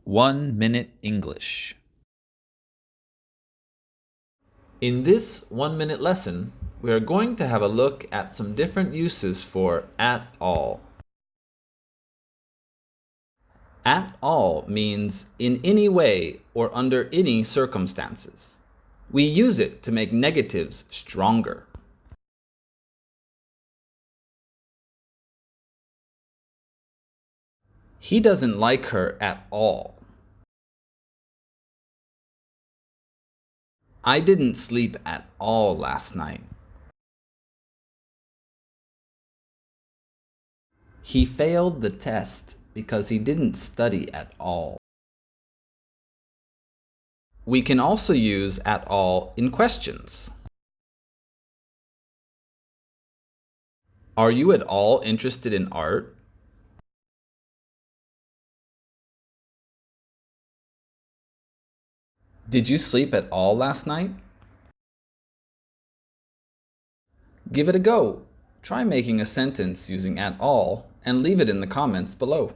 1 Minute English. In this 1-minute lesson, we are going to have a look at some different uses for at all. At all means in any way or under any circumstances. We use it to make negatives stronger. He doesn't like her at all. I didn't sleep at all last night. He failed the test because he didn't study at all. We can also use at all in questions. Are you at all interested in art? Did you sleep at all last night? Give it a go. Try making a sentence using at all and leave it in the comments below.